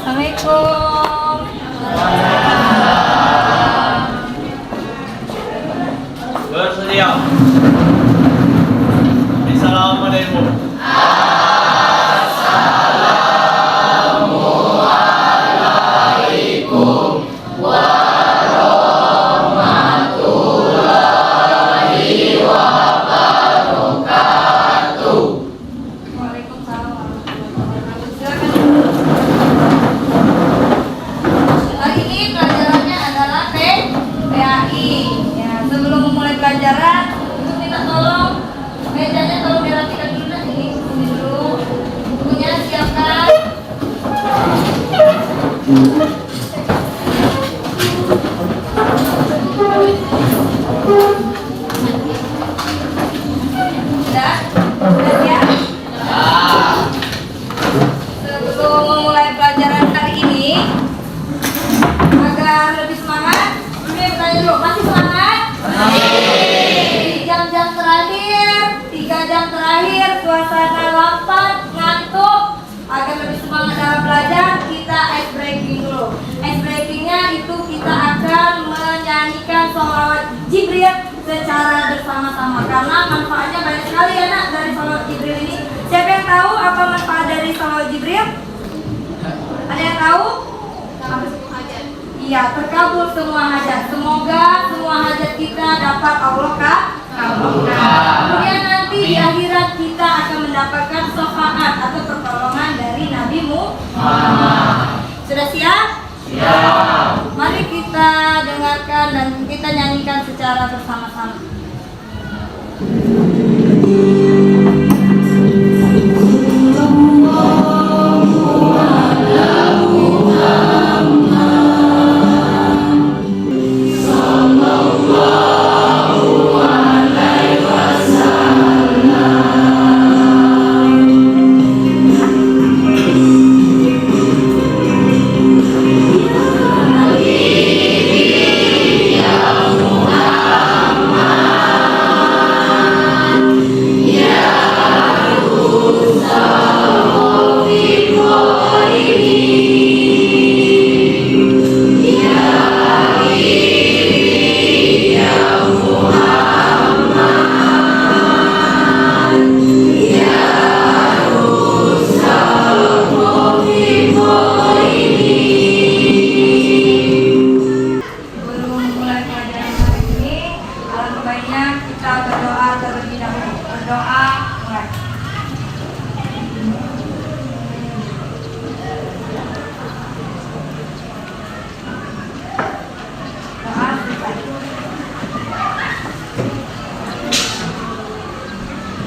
Assalamualaikum. Bersedia. Assalamualaikum. Pelajaran itu minta tolong mejanya tolong dirapikan dulu nanti ini dulu bukunya siapkan. Sudah ya? Sebelum memulai pelajaran hari ini agar lebih semangat, bertanya dulu, masih semangat? Jam-jam terakhir, 3 jam terakhir, suasana lapar, ngantuk. Agar lebih semangat dalam belajar, kita ice breaking dulu. Ice breakingnya itu kita akan menyanyikan sholawat Jibril secara bersama-sama. Karena manfaatnya banyak sekali ya nak dari sholawat Jibril ini. Siapa yang tahu apa manfaat dari sholawat Jibril? Ada yang tahu? Iya, terkabul semua hajat. Semoga semua hajat kita dapat Allah kabulkan. Kemudian nanti di akhirat kita akan mendapatkan syafaat atau pertolongan dari Nabi Muhammad. Sudah siap? Siap. Mari kita dengarkan dan kita nyanyikan secara bersama-sama.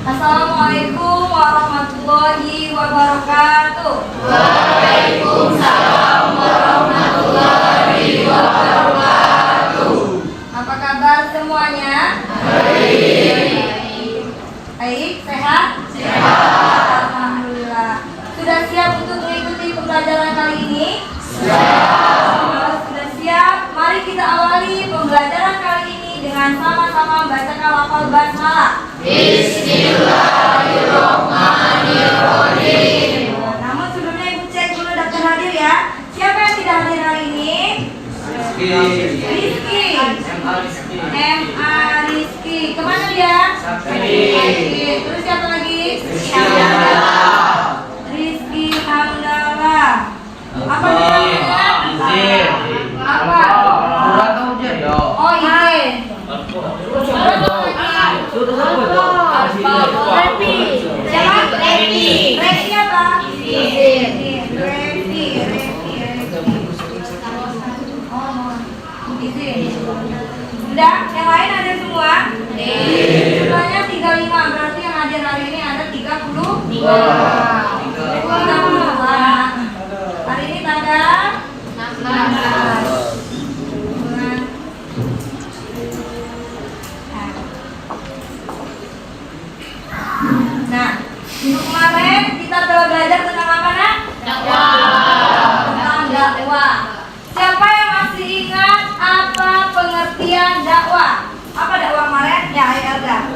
Assalamualaikum warahmatullahi wabarakatuh. Waalaikumsalam warahmatullahi wabarakatuh. Apa kabar semuanya? Baik, sehat? Sehat. Alhamdulillah. Sudah siap untuk mengikuti pembelajaran kali ini? Siap. Kalau sudah siap, mari kita awali pembelajaran kali ini dengan sama-sama membacakan lafal basmalah. Bismillahirrahmanirrahim. Namun sebelumnya ibu cek dulu daftar hadir ya. Siapa yang tidak hadir hari ini? Rizky. M.A. Rizky. Kemana dia? Sakit. Terus siapa lagi? Rizky Hamdallah. Apa namanya? Apa? Oh, izin. Siapa? Revi apa? Revi. Izin. Udah, yang lain ada semua? Jumlahnya 35, berarti yang hadir hari ini ada 32. Hari ini tanggal 16. Nah, untuk kemarin kita telah belajar tentang apa nak? Tentang dakwah. Siapa yang masih ingat apa pengertian dakwah? Apa dakwah kemarin? Ya, Elga.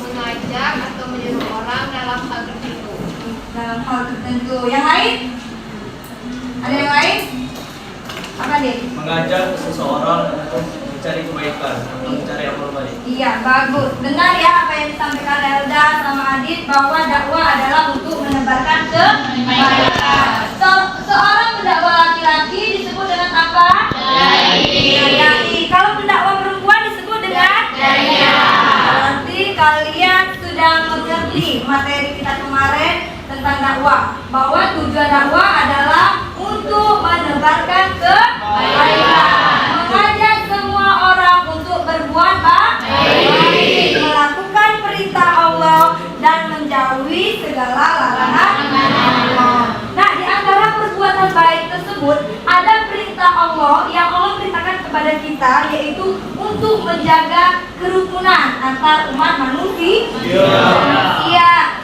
Mengajak atau menyuruh orang dalam hal tertentu. Dalam hal tertentu. Yang lain? Ada yang mengajak seseorang untuk mencari kebaikan atau mencari amal baik. Iya, bagus. Benar ya apa yang disampaikan Elda sama Adit bahwa dakwah adalah untuk menebarkan kebaikan. Seorang pendakwah laki-laki disebut dengan apa? Dai. Kalau pendakwah perempuan disebut dengan Berarti kalian sudah mengerti materi kita kemarin tentang dakwah, bahwa tujuan dakwah adalah untuk menebarkan kebaikan, mengajak semua orang untuk berbuat baik, melakukan perintah Allah dan menjauhi segala larangan Allah. Nah, di antara perbuatan baik tersebut ada perintah Allah yang Allah perintahkan kepada kita, yaitu untuk menjaga kerukunan antar umat manusia,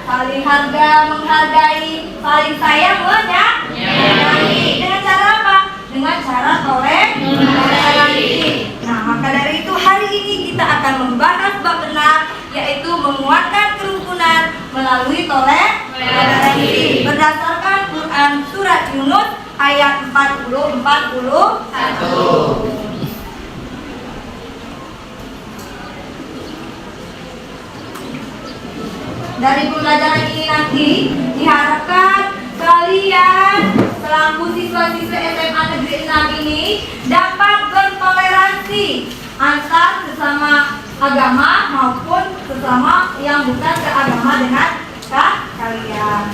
saling harga, menghargai, saling sayang, menyayangi. Dengan cara apa? Dengan cara toleransi. Nah, maka dari itu hari ini kita akan membahas bab benar, yaitu menguatkan kerukunan melalui toleransi berdasarkan Quran surat Yunus ayat 40-41. Dari pembelajaran ini nanti diharapkan kalian selaku siswa-siswa SMA Negeri 6 ini dapat bertoleransi antar sesama agama maupun sesama yang bukan seagama dengan kalian.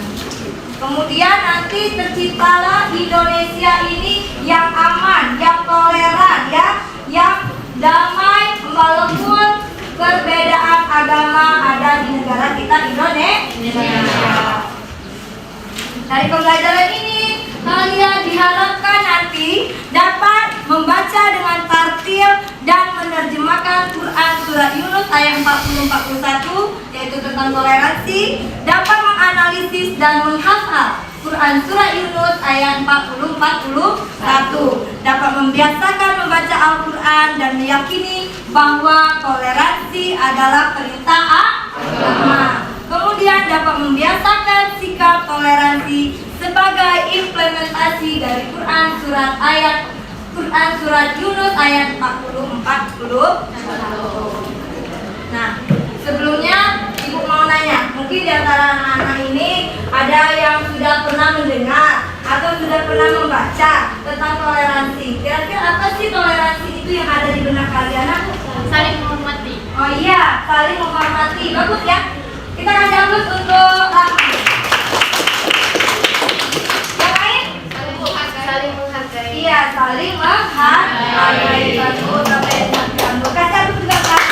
Kemudian nanti terciptalah Indonesia ini yang aman, yang toleran, ya, yang damai walaupun perbedaan agama ada di negara kita Indonesia. Dari pembelajaran ini kalian diharapkan nanti dapat membaca dengan tartil dan menerjemahkan Quran surat Yunus ayat 40-41 yaitu tentang toleransi, dapat menganalisis dan menghafal Quran surat Yunus ayat 40-41, dapat membiasakan membaca Al-Quran dan meyakini bahwa toleransi adalah perintah agama. Kemudian dapat membiasakan sikap toleransi sebagai implementasi dari Quran surat Yunus ayat 40-41. Nah, sebelumnya Ibu mau nanya, mungkin di antara anak-anak ini ada yang sudah pernah mendengar atau sudah pernah membaca tentang toleransi. Kira-kira apa sih toleransi itu yang ada di benak kalian? Saling menghormati. Oh iya, saling menghormati. Bagus ya. Kita kasih aplaus untuk Rahmi. Yang lain? Saling menghargai. Iya, saling menghargai. Bagus, sampai yang kasih aplaus juga Kak.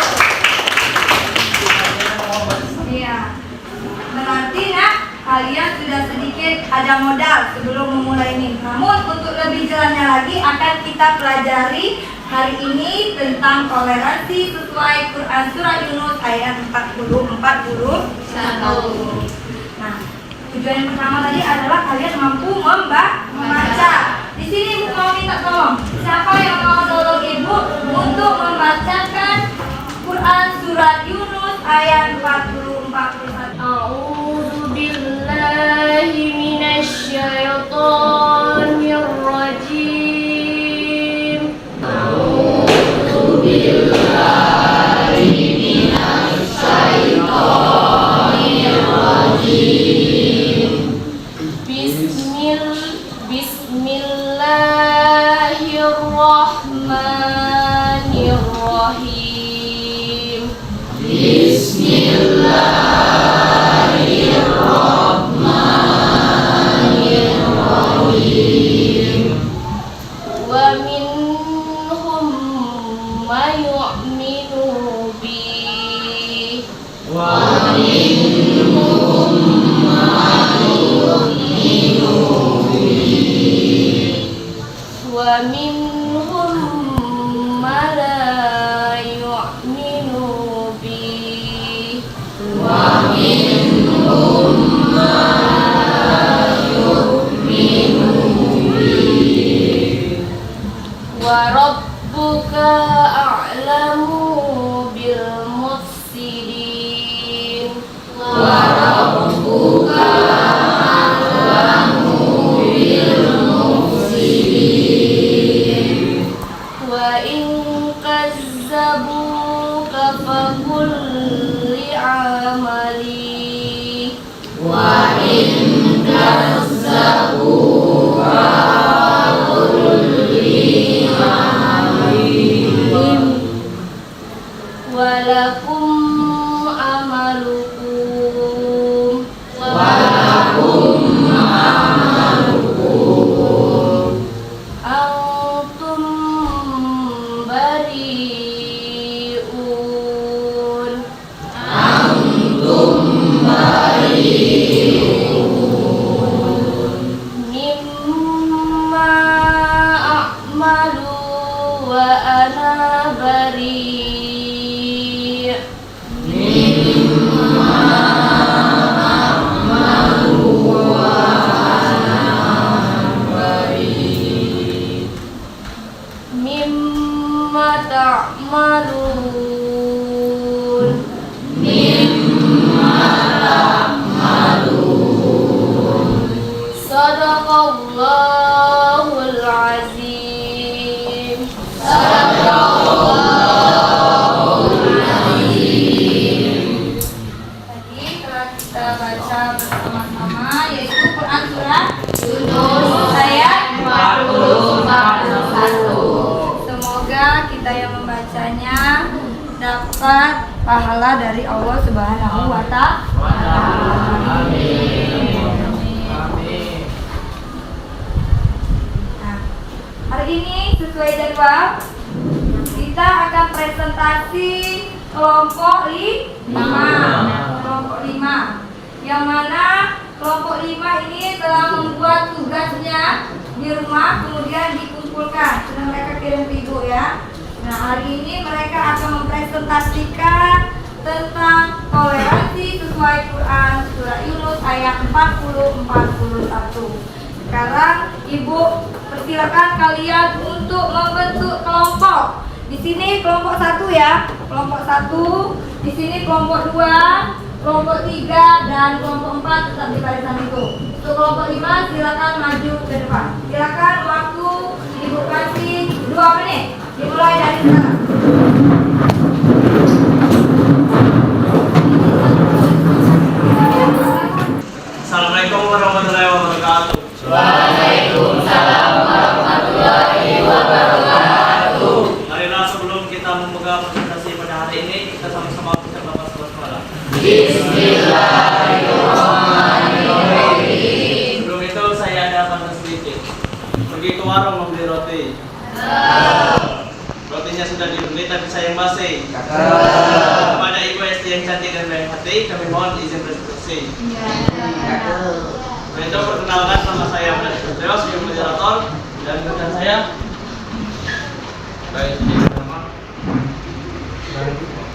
Iya. Berarti nak, kalian sudah sedikit ada modal sebelum memulai ini. Namun untuk lebih jelasnya lagi akan kita pelajari hari ini tentang toleransi sesuai Quran Surah Yunus ayat 40-41. Nah, tujuan yang pertama tadi adalah kalian mampu membaca. Di sini Ibu mau minta tolong. Siapa yang mau tolong Ibu untuk membacakan Quran Surat Yunus ayat 40-41? A'udzu billahi minasyaitonir rajim. A'udzu billahi minasyaitonir rajim. Bismillahirrahmanirrahim. Bismillahirrahmanirrahim. Wa minhum may yu'minu bi. Wa minhum may yu'minu bi. Wa minhum ma la yu'minu bi. Wa minhum ma la yu'minu bi. Wa rabbuka a'lamu bil mufsidin. Wa rabbuka a'lamu bil mufsidin. mendapat pahala dari Allah Subhanahu wa Ta'ala. Nah, hari ini sesuai jadwal kita akan presentasi kelompok 5. Kelompok 5. Yang mana kelompok 5 ini telah membuat tugasnya di rumah kemudian dikumpulkan. Sudah mereka kirim ke ibu ya. Nah, hari ini mereka akan mempresentasikan tentang toleransi sesuai Quran surah Yunus ayat 40-41. Sekarang ibu persilakan kalian untuk membentuk kelompok. Di sini kelompok 1 ya, kelompok 1. Di sini kelompok 2, kelompok 3 dan kelompok 4 tetap di barisan itu. Untuk kelompok 5 silakan maju ke depan. Silakan waktu ibu kasih 2 menit. Dimulai dari sekarang. Assalamualaikum warahmatullahi wabarakatuh. Waalaikumsalam warahmatullahi wabarakatuh. Marilah sebelum kita membuka presentasi pada hari ini, kita sama-sama ucapkan Bapak Subhanahu. Bismillahirrahmanirrahim. Sebelum itu saya ada pantun sedikit. Pergi ke warung membeli roti. Rotinya sudah dibeli tapi sayang basi. Kepada Ibu SD yang cantik dan baik hati, kami mohon izin presentasi. Itu perkenalkan, nama saya Mendaki Petreos, sebagai moderator, dan rekan saya. Baik,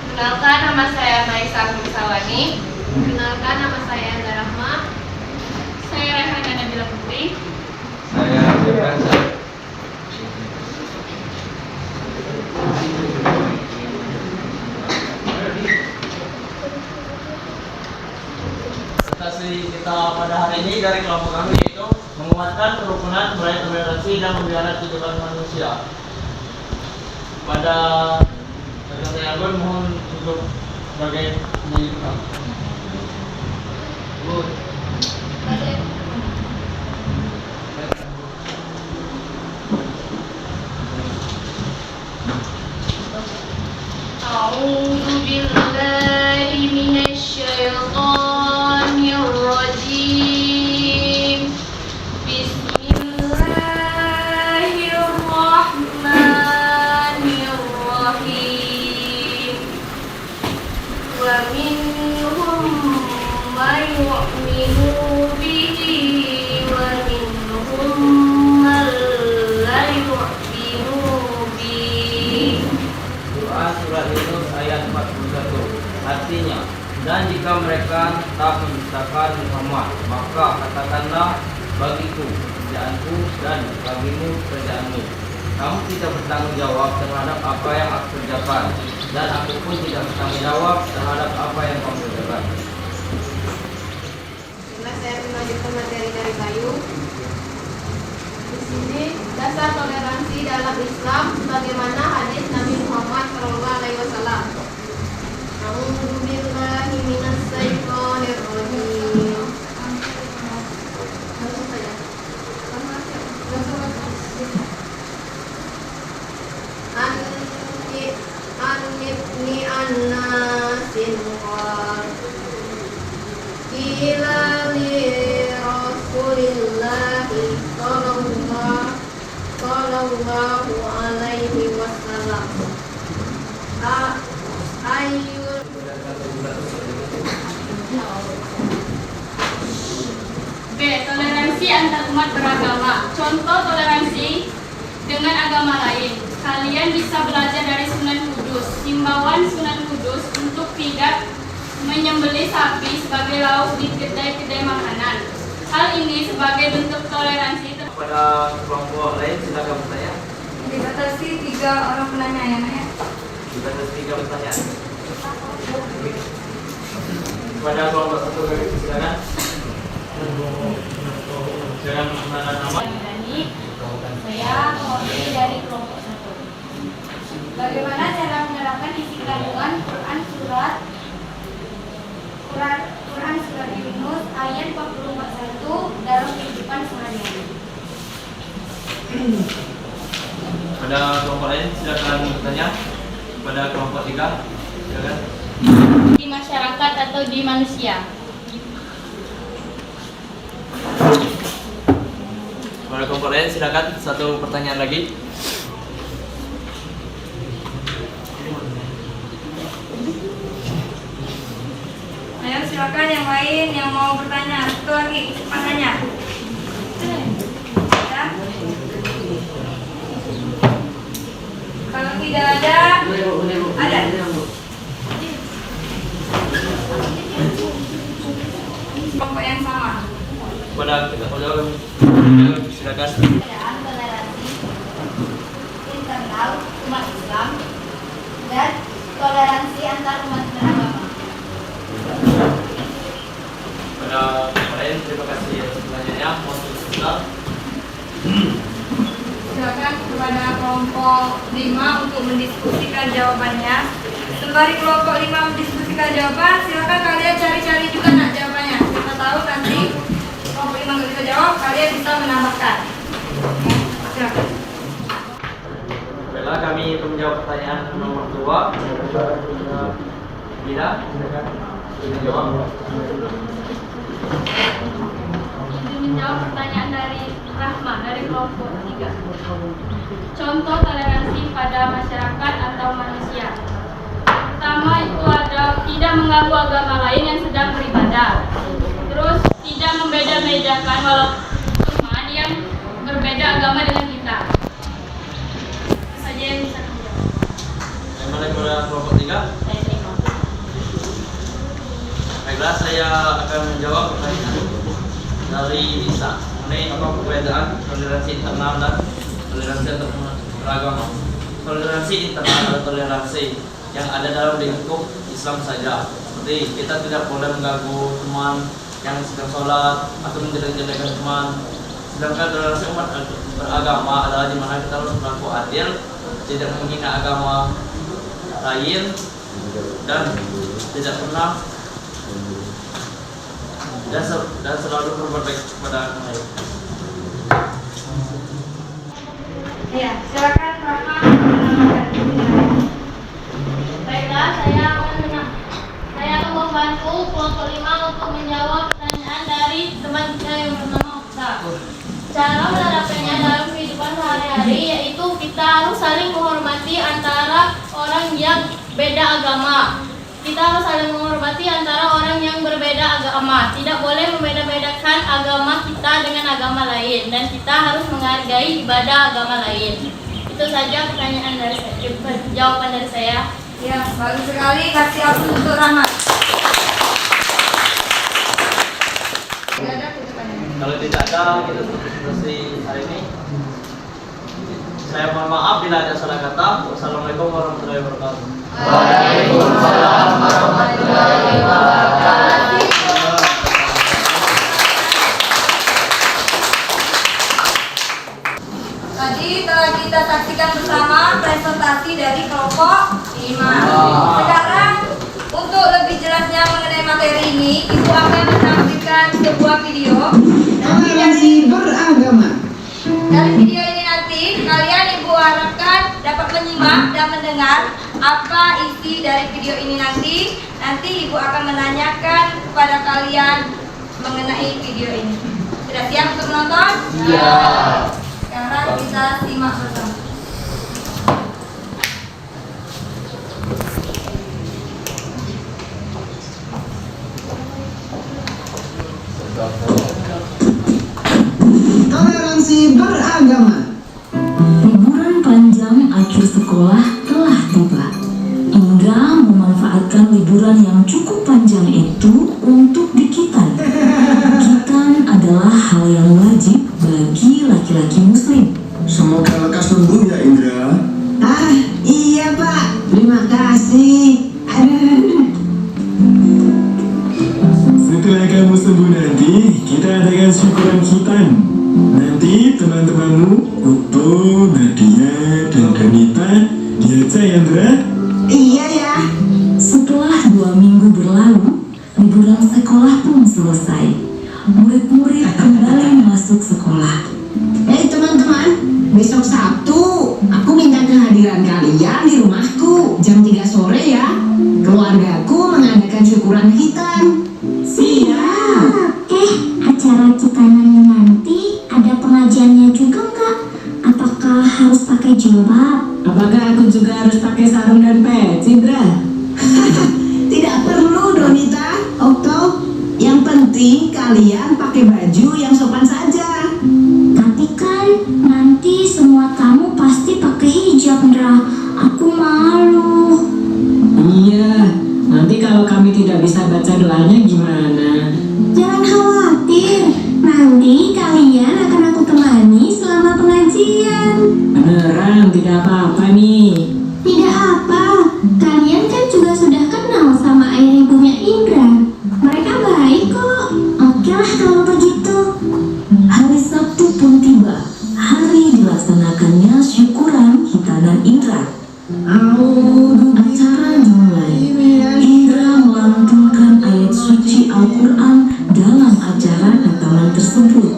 Kenalkan, nama saya Maisa Mursawani. Kenalkan, nama saya Anda Rahma. Saya Rehana Nabila Putri. saya Firmansyah. Presentasi kita pada hari ini dari kelompok kami yaitu menguatkan kerukunan, meraih toleransi dan memelihara kehidupan manusia. Pada saya Agun mohon untuk sebagai penyidik. A'udzu billahi minasyaitonir rajim. Bismillahirrahmanirrahim. Wa minhum man yu'minu bihi wa minhum man la yu'minu bihi. Doa surat Yunus ayat 41. Artinya, dan jika mereka tak mendustakan Muhammad, maka katakanlah bagiku pekerjaanku dan bagimu pekerjaanmu. Kamu tidak bertanggung jawab terhadap apa yang aku kerjakan, dan aku pun tidak bertanggung jawab terhadap apa yang kamu kerjakan. Karena saya melanjutkan materi dari Bayu. Di sini dasar toleransi dalam Islam bagaimana hadis Nabi Muhammad SAW. A'udzu billahi minasy syaithanir rajim. An-nibni an-nasin qal Qila li Rasulillahi sallallahu alaihi wasallam Ayyul B. Toleransi antar umat beragama. Contoh toleransi dengan agama lain. Kalian bisa belajar dari Sunan Kudus. Himbauan Sunan Kudus untuk tidak menyembelih sapi sebagai lauk di kedai-kedai makanan. Hal ini sebagai bentuk toleransi. Pada kelompok lain silakan bertanya. Dibatasi 3 orang penanya ya, Nak ya. Dibatasi 3 pertanyaan. Pada kelompok 1 kami silakan. Silakan mengenalkan nama. Saya mewakili dari kelompok 1. Bagaimana cara menerapkan isi kandungan Quran surat Yunus ayat 40-41 dalam kehidupan sehari-hari? Pada kelompok lain silakan bertanya. Pada kelompok 3 Silakan. Di masyarakat atau di manusia? Kepada komponen silakan satu pertanyaan lagi. Ayo silakan yang lain yang mau bertanya. Satu lagi kesempatannya. Ya. Kalau tidak ada. Kelompok yang sama. Kepada kita silakan. Perbedaan toleransi internal umat Islam dan toleransi antar umat beragama. Pada komponen terima kasih atas pertanyaannya. Mohon berkenan. Silakan kepada kelompok 5 untuk mendiskusikan jawabannya. Sembari kelompok 5 mendiskusikan jawaban, silakan kalian cari-cari juga nak jawabannya. Siapa tahu nanti kelompok 5 nggak bisa jawab, kalian bisa menambahkan. Silakan. Baiklah, kami untuk menjawab pertanyaan nomor 2. Bila menjawab. Izin menjawab pertanyaan dari Rahma dari kelompok 3. Contoh toleransi pada masyarakat atau manusia. Pertama itu ada tidak mengganggu agama lain yang sedang beribadah. Terus tidak membeda-bedakan walaupun yang berbeda agama dengan kita. Itu saja yang bisa saya jawab. Yang mana kepada kelompok 3? Saya terima. Baiklah, saya akan menjawab pertanyaan dari Lisa mengenai apa perbedaan toleransi internal dan toleransi antar beragama. Toleransi internal adalah toleransi yang ada dalam lingkup Islam saja. Seperti kita tidak boleh mengganggu teman yang sedang sholat atau menjelek-jelekan teman. Sedangkan toleransi umat beragama adalah di mana kita harus berlaku adil, tidak menghina agama lain, dan tidak pernah dan selalu berbuat baik kepada orang lain. Ya, silakan Rahma menambahkan. Baiklah, saya akan membantu kelompok 5 untuk menjawab pertanyaan dari teman saya yang bernama Okta. Cara menerapkannya dalam kehidupan sehari-hari yaitu kita harus saling menghormati antara orang yang beda agama. Kita harus saling menghormati antara orang yang berbeda agama. Tidak boleh membeda-bedakan agama kita dengan agama lain, dan kita harus menghargai ibadah agama lain. Itu saja pertanyaan dari saya, jawaban dari saya. Ya, bagus sekali. Kasih aplaus untuk Rahma. Tidak ada pertanyaan. Kalau tidak ada, kita selesai hari ini. Saya mohon maaf bila ada salah kata. Wassalamualaikum warahmatullahi wabarakatuh. Waalaikumsalam warahmatullahi wabarakatuh. Tadi telah kita saksikan bersama presentasi dari kelompok 5. Sekarang untuk lebih jelasnya mengenai materi ini, Ibu akan menampilkan sebuah video. Toleransi beragama. Dari video ini nanti kalian Ibu harapkan dapat menyimak dan mendengar apa isi dari video ini nanti. Nanti Ibu akan menanyakan kepada kalian mengenai video ini. Sudah siap untuk menonton? Ya. Sekarang kita simak bersama. Toleransi beragama. Liburan panjang akhir sekolah telah tiba. Indra memanfaatkan liburan yang cukup panjang itu untuk dikitan. Kitan adalah hal yang wajib bagi laki-laki muslim. Semoga lekas sembuh ya Indra. Ah, iya Pak. Terima kasih. Aduh. Setelah kamu sembuh nanti, kita adakan syukuran khitan. Nanti teman-temanmu, Uto, Nadia, dan Danita diajak ya Indra. Iya ya. Setelah 2 minggu berlalu, liburan sekolah pun selesai. Murid-murid kembali masuk sekolah. Teman-teman, besok Sabtu aku minta kehadiran kalian di rumahku jam 3 sore ya. keluargaku mengadakan syukuran hitam. Siap. Acara kitanannya nanti ada pengajiannya juga nggak? Apakah harus pakai jilbab? Apakah aku juga harus pakai sarung dan peci, Indra? Tidak perlu, Donita, Okto. Yang penting kalian pakai baju yang sopan saja. Tapi kan nanti semua tamu pasti pakai hijab, Ndra. Aku malu. Iya, nanti kalau kami tidak bisa baca doanya gimana? Jangan khawatir, nanti kalian akan aku temani selama pengajian. Beneran tidak apa-apa nih. Tidak apa, kalian kan juga sudah kenal sama ayah ibunya Indra. Mereka baik kok. Oke lah kalau begitu. Hari Sabtu pun tiba. Hari dilaksanakannya syukuran hitanan Indra. Acara dimulai. Indra melantunkan ayat suci Al-Quran dalam acara hitanan tersebut.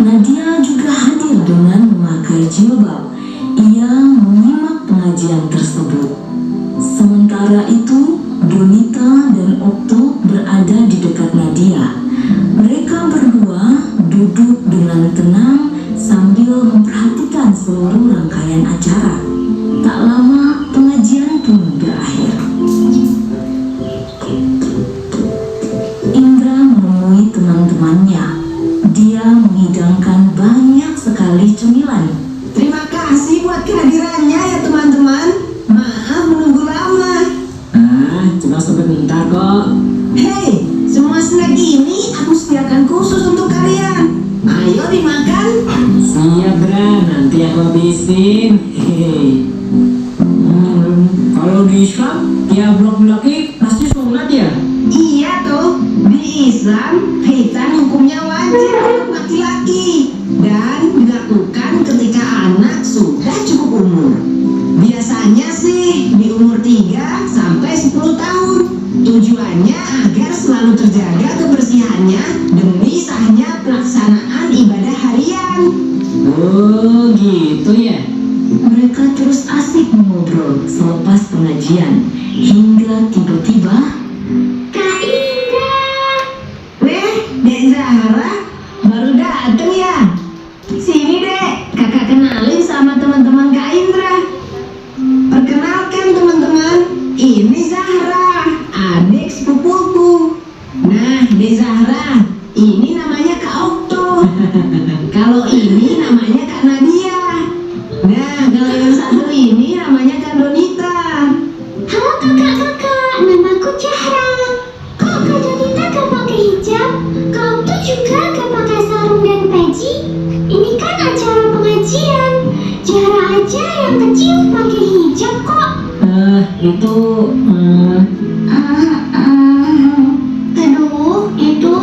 Nadia juga hadir dengan memakai jilbab. Ia menyimak pengajian tersebut. Sementara itu, Donita dan Okto berada di dekat Nadia. Mereka berdua duduk dengan tenang sambil memperhatikan seluruh rangkaian acara. Tak lama, pengajian pun berakhir. Indra menemui teman-temannya. Dia menghidangkan banyak sekali cemilan. Terima kasih buat kehadirannya ya teman-teman. Maaf menunggu lama. Cuma sebentar kok. Hei, semua snack ini aku sediakan khusus untuk kalian. Ayo dimakan. Siap, Bra, nanti aku habisin. Hehe. Kalau di Islam, tiap laki-laki pasti sholat ya? Iya tuh, di Islam khitan hukumnya wajib untuk laki-laki dan dilakukan ketika anak sudah cukup umur. Biasanya sih di umur 3 sampai 10 tahun. Tujuannya agar selalu terjaga kebersihannya demi sahnya pelaksanaan ibadah harian. Oh, gitu ya? Mereka terus asik mengobrol selepas pengajian hingga tiba-tiba Kak Indra. Weh, Dek Zahra baru dateng ya? Sini Dek, kakak kenalin sama teman-teman Kak Indra. Perkenalkan teman-teman, ini Zahra, adik sepupuku. Nah, Dek Zahra, ini namanya Kak Okto. Kalau ini namanya Kak Nadia. Nah, kalau yang satu ini namanya Kak Donita. Halo kakak-kakak, namaku Zahra. Kok Kak Donita gak pakai hijab? Kau tuh juga gak pakai sarung dan peci? Ini kan acara pengajian. Zahra aja yang kecil pakai hijab kok. Itu Aduh, itu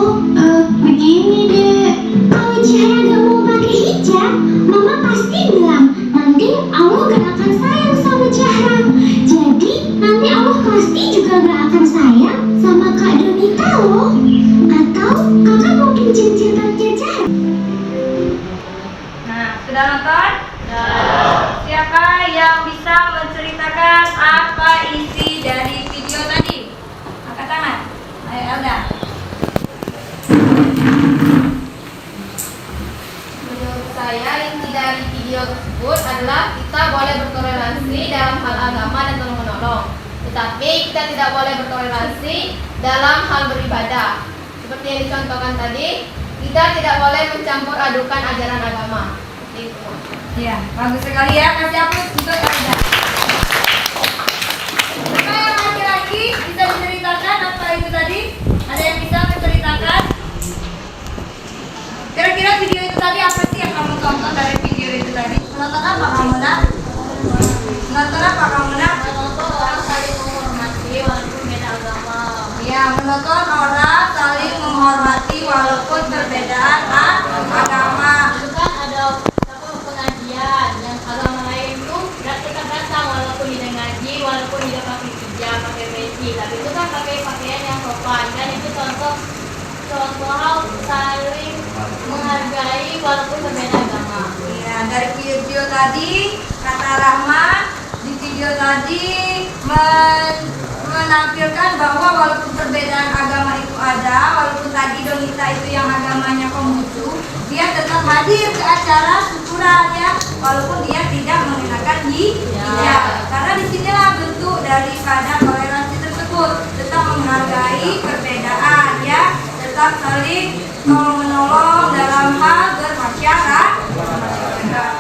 begini deh. Kalau Zahra gak mau pakai hijab, Mama pasti bilang nanti Allah gak akan sayang sama Zahra. Jadi nanti Allah pasti juga gak akan sayang sama Kak Donita loh. Atau kakak mungkin cincintannya Zahra. Nah, sudah nonton? Siapa yang bisa menceritakan apa isi dari video tadi? Angkat tangan. Ayo Elda. Menurut saya inti dari video tersebut adalah kita boleh bertoleransi dalam hal agama dan tolong menolong. Tetapi kita tidak boleh bertoleransi dalam hal beribadah. Seperti yang dicontohkan tadi, kita tidak boleh mencampur adukan ajaran agama. Itu. Iya, bagus sekali ya. Kasih aplaus untuk Elda. Siapa yang laki-laki bisa menceritakan apa itu tadi? Ada yang bisa menceritakan? Kira-kira video itu tadi apa sih yang kamu tonton dari video itu tadi? Menonton apa kamu nak? Menonton apa kamu nak? Menonton orang saling menghormati walaupun beda agama. Ya, menonton orang saling menghormati walaupun perbedaan agama. Juga ada pengajian yang agama lain tuh tetap datang walaupun tidak ngaji, walaupun tidak pakai hijab, pakai peci, tapi itu kan pakai pakaian yang sopan. Dan itu contoh saling menghargai walaupun berbeda agama. Ya, dari video tadi kata Rahma di video tadi menampilkan bahwa walaupun perbedaan agama itu ada, walaupun tadi Donita itu yang agamanya Konghucu, dia tetap hadir ke acara syukuran ya, walaupun dia tidak mengenakan hijab. Karena disinilah bentuk daripada toleransi tersebut, tetap menghargai perbedaan ya, tetap saling tolong menolong dalam hal bermasyarakat.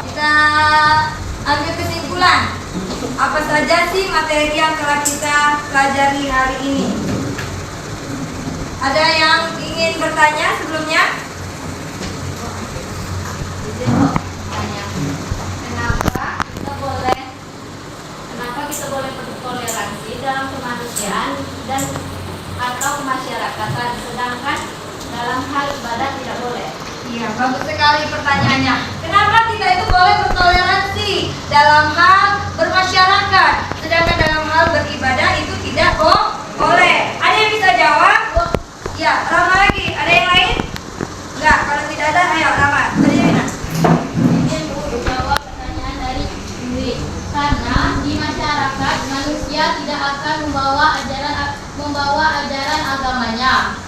Kita ambil kesimpulan. Apa saja sih materi yang telah kita pelajari hari ini? Ada yang ingin bertanya sebelumnya? Kenapa kita boleh bertoleransi dalam kemanusiaan dan atau kemasyarakatan, sedangkan dalam hal ibadah tidak boleh? Iya, bagus sekali pertanyaannya. Kenapa kita itu boleh bertoleransi dalam hal bermasyarakat, sedangkan dalam hal beribadah itu tidak boleh? Ada yang bisa jawab? Ya, Rama lagi. Ada yang lain? Enggak, kalau tidak ada, ayo Rama. Berdiri. Ini jawab pertanyaan dari Dwi. Karena di masyarakat manusia tidak akan membawa ajaran agamanya.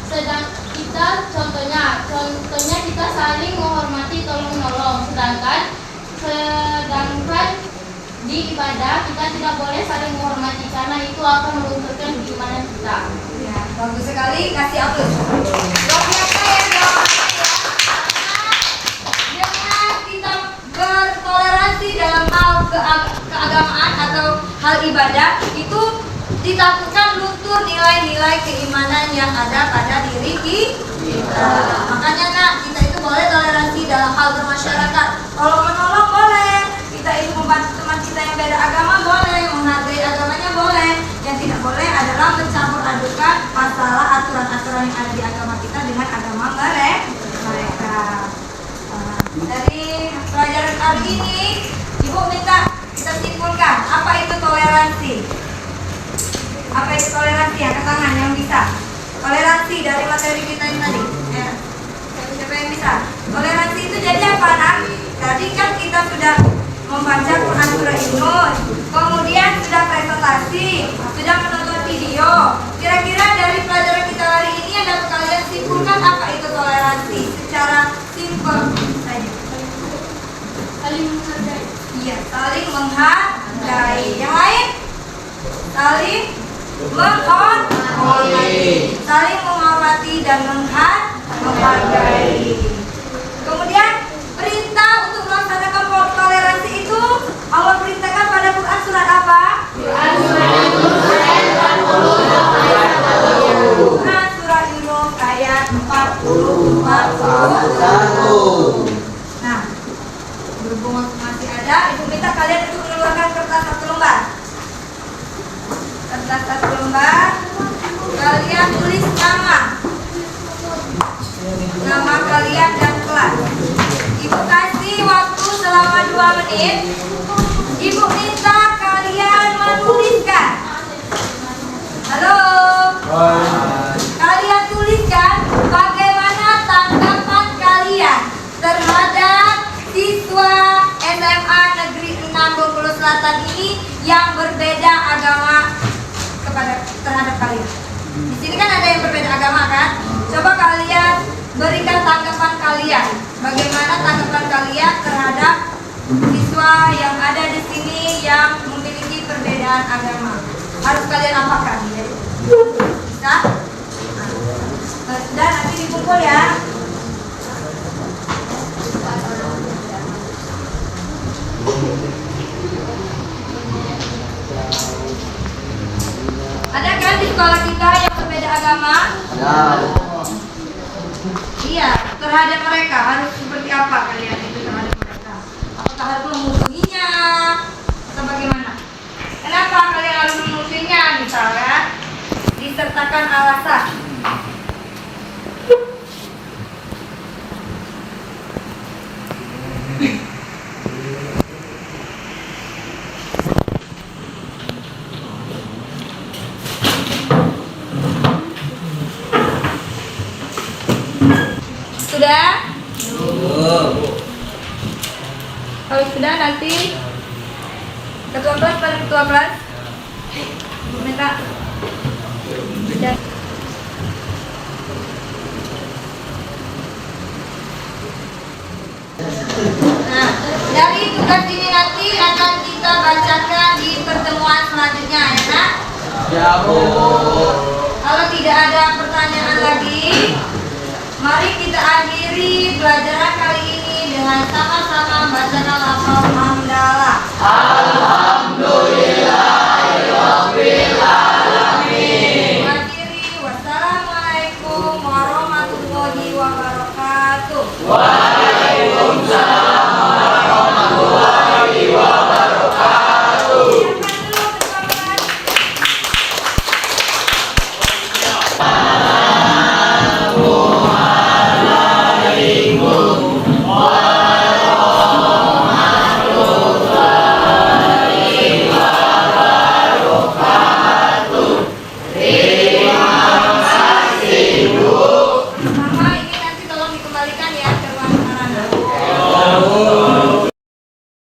Sedang kita contohnya kita saling menghormati, tolong menolong. Sedangkan di ibadah kita tidak boleh saling menghormati karena itu akan melunturkan keimanan kita. Ya, bagus sekali. Kasih aplaus. Luar biasa ya jawabannya ya. Dengan kita bertoleransi dalam hal keagamaan atau hal ibadah itu ditakutkan luntur nilai-nilai keimanan yang ada pada diri kita. Makanya nak, kita itu boleh toleransi dalam hal bermasyarakat. Tolong menolong boleh. Kita itu membantu teman kita yang beda agama boleh, menghargai agamanya boleh. Yang tidak boleh adalah mencampur adukan masalah aturan-aturan yang ada di agama kita dengan agama mereka. Dari pelajaran kali ini, Ibu minta kita simpulkan apa itu toleransi. Apa itu toleransi? Angkat tangan yang bisa. Toleransi dari materi kita yang tadi. Ya. Siapa yang bisa? Toleransi itu jadi apa, Nak? Tadi kan kita sudah membaca Quran surah Yunus, kemudian sudah presentasi, sudah menonton video. Kira-kira dari pelajaran kita hari ini yang dapat kalian simpulkan apa itu toleransi? Secara simpel saja. Saling menghargai. Iya, saling menghargai. Yang lain? Saling menghormati, saling menghormati dan menghargai. Kemudian perintah untuk melaksanakan toleransi itu Allah perintahkan pada Quran surat apa? Quran surat Yunus ayat 40. Nah, berhubung masih ada, Ibu minta kalian untuk mengeluarkan kertas satu lembar. Kertas satu lembar, kalian tulis nama kalian dan kelas. Ibu kasih waktu selama 2 menit. Ibu minta kalian menuliskan. Halo. Kalian tuliskan bagaimana tanggapan kalian terhadap siswa SMA Negeri 6 Bengkulu Selatan ini yang berbeda agama terhadap kalian. Di sini kan ada yang berbeda agama kan? Coba kalian berikan tanggapan kalian. Bagaimana tanggapan kalian terhadap siswa yang ada di sini yang memiliki perbedaan agama? Harus kalian apakan? Bisa? Sudah, nanti dikumpul ya. Ada kan di sekolah kita yang berbeda agama? Ada. Iya, terhadap mereka harus seperti apa kalian itu terhadap mereka? Apakah harus memusuhinya atau bagaimana? Kenapa kalian harus memusuhinya? Misalnya, disertakan alasan. Sudah? Kalau sudah nanti ketua kelas pada ketua kelas Minta. Nah, dari tugas ini nanti akan kita bacakan di pertemuan selanjutnya ya nak? Ya Bu. Kalau tidak ada pertanyaan lagi, mari kita akhiri pelajaran kali ini dengan sama-sama membacakan